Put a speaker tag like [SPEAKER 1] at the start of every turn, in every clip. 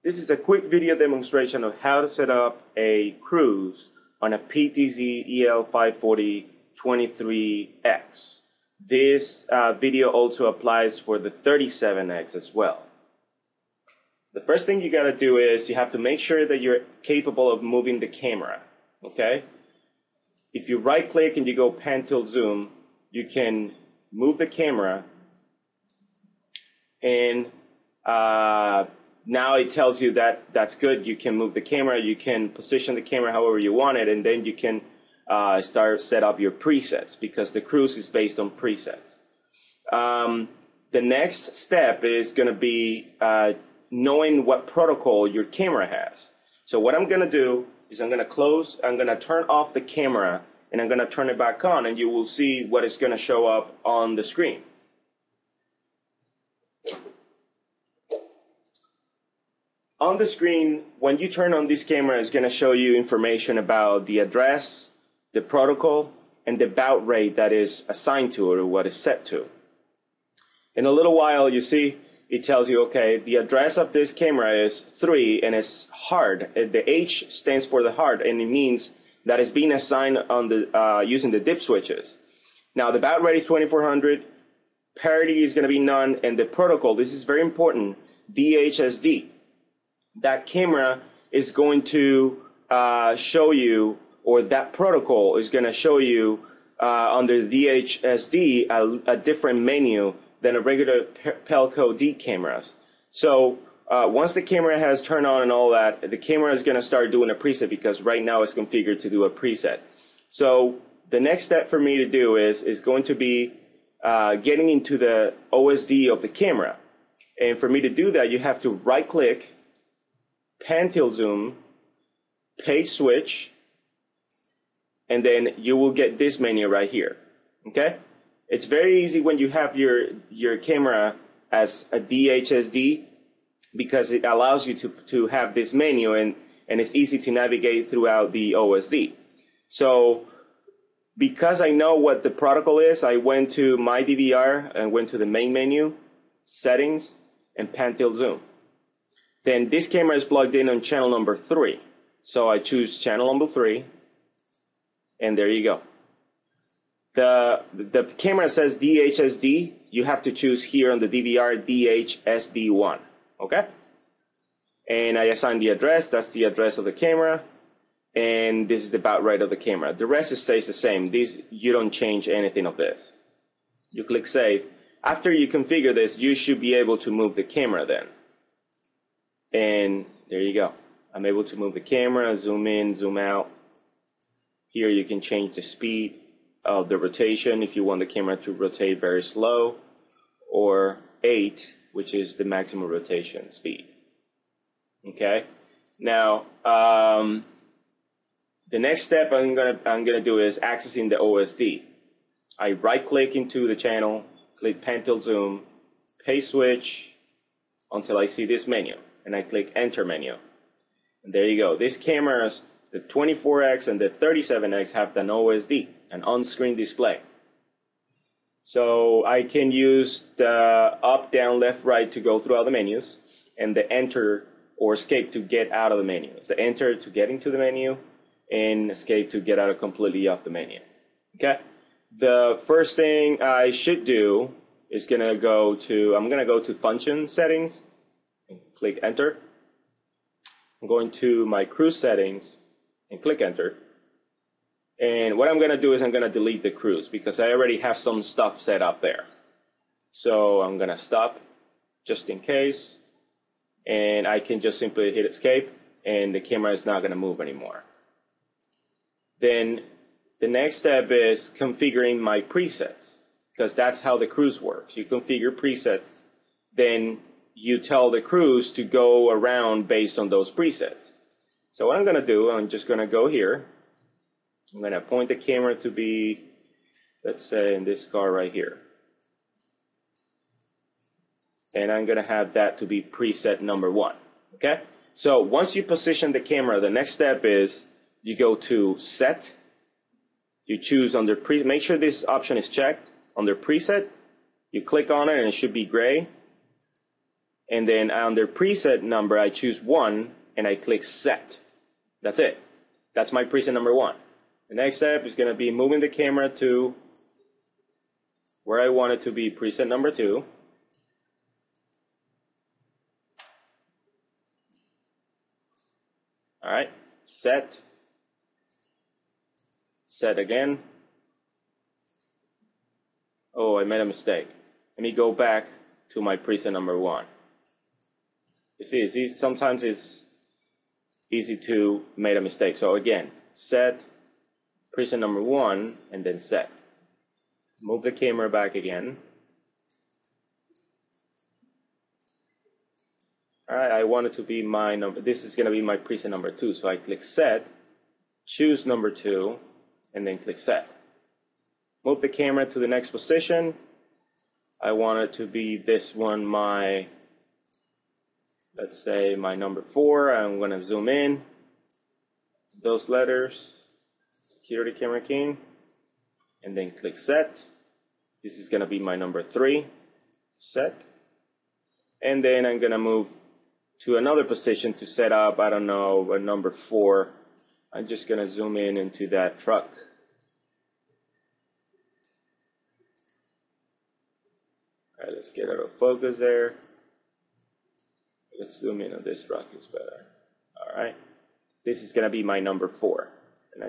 [SPEAKER 1] This is a quick video demonstration of how to set up a cruise on a PTZ-EL540L23X. This video also applies for the 37X as well. The first thing you got to do is you have to make sure that you're capable of moving the camera. Okay? If you right click and you go pan tilt zoom, you can move the camera, and now it tells you that that's good. You can move the camera, you can position the camera however you want it, and then you can set up your presets, because the cruise is based on presets. The next step is going to be knowing what protocol your camera has. So what I'm going to do is I'm going to turn off the camera, and I'm going to turn it back on, and you will see what is going to show up on the screen. On the screen, when you turn on this camera, it's going to show you information about the address, the protocol, and the baud rate that is assigned to it, or what is set to. In a little while, you see, it tells you, okay, the address of this camera is 3, and it's hard. The H stands for the hard, and it means that it's being assigned on the using the dip switches. Now, the baud rate is 2400, parity is going to be none, and the protocol, this is very important, DHSD. That camera is going to show you, or that protocol is going to show you under DHSD a different menu than a regular Pelco D cameras. So once the camera has turned on and all that, the camera is going to start doing a preset, because right now it's configured to do a preset. So the next step for me to do is going to be getting into the OSD of the camera. And for me to do that, you have to right click, pan tilt zoom, page switch, and then you will get this menu right here. Okay? It's very easy when you have your camera as a DHSD, because it allows you to have this menu, and it's easy to navigate throughout the OSD. So because I know what the protocol is, I went to my DVR and went to the main menu, settings, and pan tilt zoom. Then this camera is plugged in on channel number 3. So I choose channel number 3, and there you go. The camera says DHSD. You have to choose here on the DVR DHSD1. Okay? And I assign the address. That's the address of the camera. And this is the baud rate of the camera. The rest stays the same. You don't change anything of this. You click save. After you configure this, you should be able to move the camera then. And there you go. I'm able to move the camera, zoom in, zoom out. Here you can change the speed of the rotation if you want the camera to rotate very slow, or 8, which is the maximum rotation speed. Okay. Now, the next step I'm gonna do is accessing the OSD. I right click into the channel, click pan tilt zoom, page switch until I see this menu, and I click enter menu. And there you go. These cameras, the 24X and the 37X, have an OSD, an on-screen display. So I can use the up, down, left, right to go through all the menus, and the enter or escape to get out of the menus. The enter to get into the menu, and escape to get out completely off the menu. Okay? The first thing I should do is I'm gonna go to function settings and click enter. I'm going to my cruise settings and click enter. And what I'm going to do is I'm going to delete the cruise, because I already have some stuff set up there. So I'm going to stop just in case, and I can just simply hit escape, and the camera is not going to move anymore. Then the next step is configuring my presets, because that's how the cruise works. You configure presets, then you tell the cruise to go around based on those presets. So what I'm going to do, I'm just going to go here. I'm going to point the camera to be, let's say, in this car right here. And I'm going to have that to be preset number 1. Okay? So once you position the camera, the next step is you go to Set. You choose under make sure this option is checked. Under Preset, you click on it and it should be gray. And then under preset number, I choose 1 and I click Set. That's it. That's my preset number 1. The next step is going to be moving the camera to where I want it to be, preset number 2. All right, set. Set again. Oh, I made a mistake. Let me go back to my preset number 1. You see, sometimes it's easy to make a mistake. So again, set, preset number 1, and then set. Move the camera back again. All right, I want it to be my number. This is going to be my preset number 2. So I click set, choose number 2, and then click set. Move the camera to the next position. I want it to be this one, let's say my number 4. I'm going to zoom in. Those letters, security camera king, and then click set. This is going to be my number 3, set. And then I'm going to move to another position to set up, I don't know, a number 4. I'm just going to zoom in into that truck. All right, let's get out of focus there. Let's zoom in on this truck, it's better. All right, this is going to be my number 4. And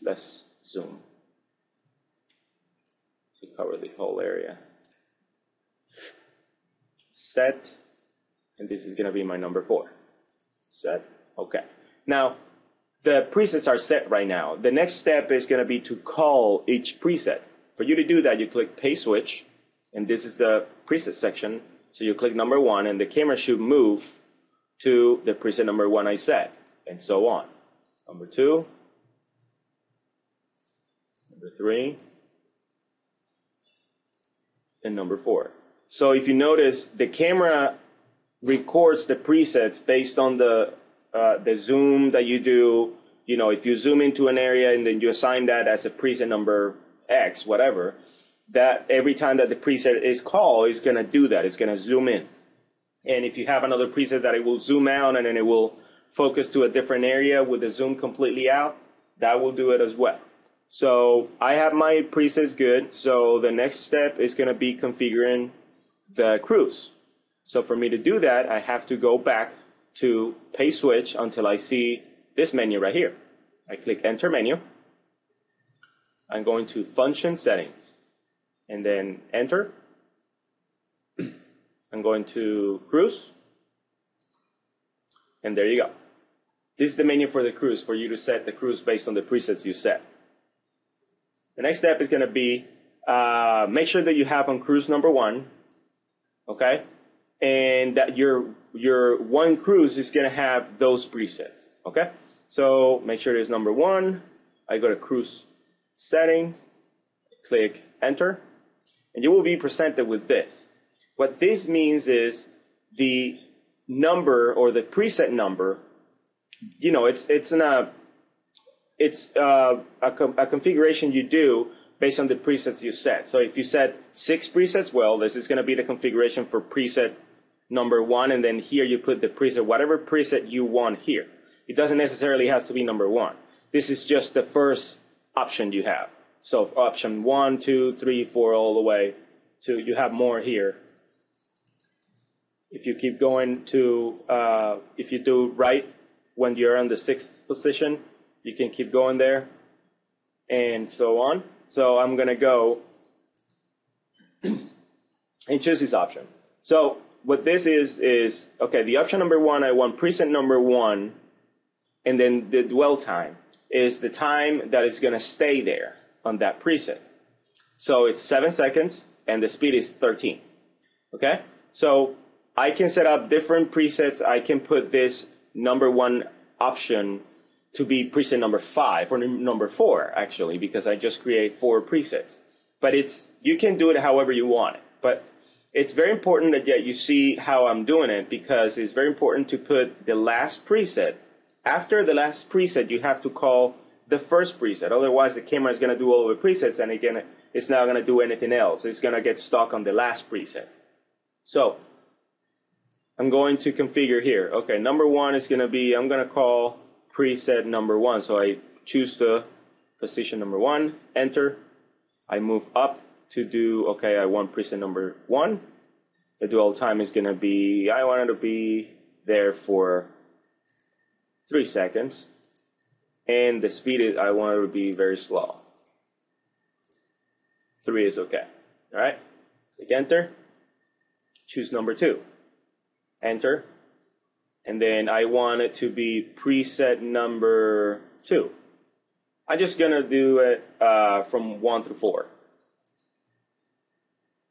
[SPEAKER 1] let's zoom to cover the whole area. Set, and this is going to be my number 4. Set, okay. Now, the presets are set right now. The next step is going to be to call each preset. For you to do that, you click Pay Switch, and this is the preset section. So you click number 1, and the camera should move to the preset number 1 I set, and so on. Number 2, number 3, and number 4. So if you notice, the camera records the presets based on the zoom that you do. You know, if you zoom into an area and then you assign that as a preset number X, whatever, that every time that the preset is called, it's going to do that. It's going to zoom in. And if you have another preset that it will zoom out and then it will focus to a different area with the zoom completely out, that will do it as well. So I have my presets good. So the next step is going to be configuring the cruise. So for me to do that, I have to go back to Pay Switch until I see this menu right here. I click Enter Menu. I'm going to Function Settings and then Enter. I'm going to Cruise. And there you go. This is the menu for the cruise, for you to set the cruise based on the presets you set. The next step is going to be make sure that you have on cruise number 1, okay? And that your one cruise is going to have those presets, okay? So make sure there's number 1. I go to Cruise Settings, click Enter, and you will be presented with this. What this means is the number or the preset number, you know, it's a configuration you do based on the presets you set. So if you set 6 presets, well, this is going to be the configuration for preset number 1, and then here you put the preset, whatever preset you want here. It doesn't necessarily have to be number 1. This is just the first option you have. So option 1, 2, 3, 4, all the way to, you have more here. If you keep going to, if you do right when you're on the 6th position, you can keep going there and so on. So I'm going to go and choose this option. So what this is, okay, the option number 1, I want preset number 1, and then the dwell time is the time that is going to stay there on that preset. So it's 7 seconds, and the speed is 13, okay? So I can set up different presets. I can put this number 1 option to be preset number 5 or number 4, actually, because I just create 4 presets. But you can do it however you want it. But it's very important that you see how I'm doing it, because it's very important to put the last preset after the last preset, you have to call the first preset. Otherwise, the camera is going to do all the presets, and it's not going to do anything else. It's going to get stuck on the last preset. So I'm going to configure here. Okay, number one is going to be, I'm going to call preset number one. So I choose the position number one, enter. I move up to do, okay, I want preset number one. The dwell time is going to be, I want it to be there for 3 seconds. And the speed is, I want it to be very slow. 3 is okay. All right, click enter. Choose number two, enter. And then I want it to be preset number 2. I'm just going to do it from 1 through 4.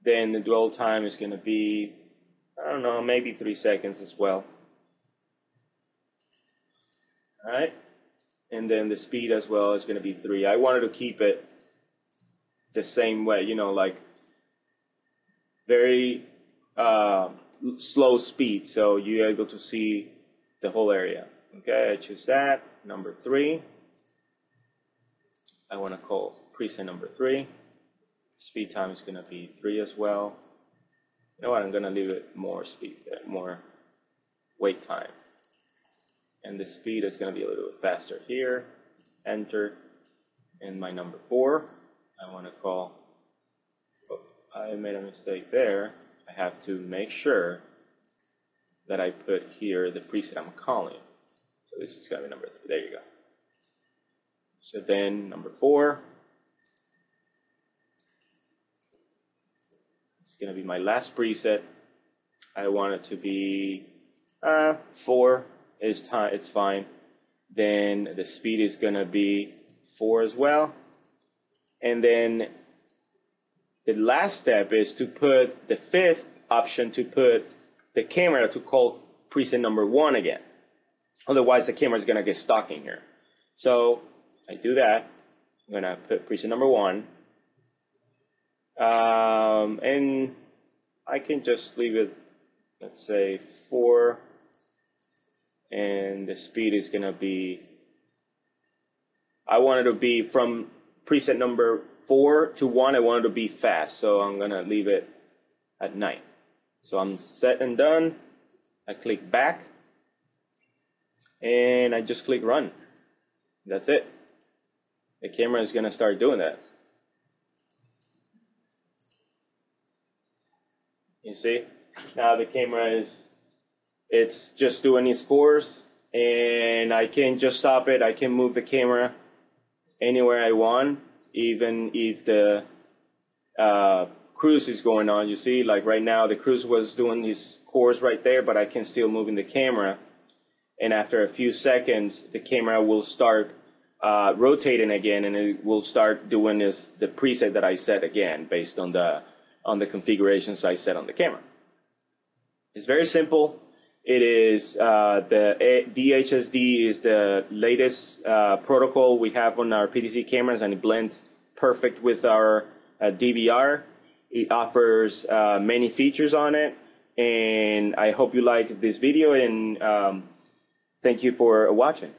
[SPEAKER 1] Then the dwell time is going to be, I don't know, maybe 3 seconds as well. All right. And then the speed as well is going to be 3. I wanted to keep it the same way, you know, like very slow speed, so you're able to see the whole area. Okay, I choose that. Number 3. I want to call preset number 3. Speed time is going to be 3 as well. You know what? I'm going to leave it more speed, more wait time. And the speed is going to be a little bit faster here. Enter. And my number 4, I want to call, oh, I made a mistake there. I have to make sure that I put here the preset I'm calling. So this is going to be number 3. There you go. So then number 4, it's going to be my last preset. I want it to be 4. It's fine. Then the speed is going to be 4 as well. And then the last step is to put the 5th option, to put the camera to call preset number 1 again. Otherwise, the camera is going to get stuck in here. So I do that. I'm going to put preset number 1. And I can just leave it, let's say, 4. And the speed is going to be, I want it to be from preset number 4 to 1, I want it to be fast. So I'm going to leave it at 9. So I'm set and done. I click back. And I just click run. That's it. The camera is going to start doing that. You see? Now the camera is, it's just doing its course, and I can just stop it. I can move the camera anywhere I want, even if the cruise is going on. You see, like right now, the cruise was doing his course right there, but I can still move in the camera. And after a few seconds, the camera will start rotating again, and it will start doing the preset that I set again based on the configurations I set on the camera. It's very simple. It is the DHSD is the latest protocol we have on our PTZ cameras, and it blends perfect with our DVR. It offers many features on it, and I hope you like this video, and thank you for watching.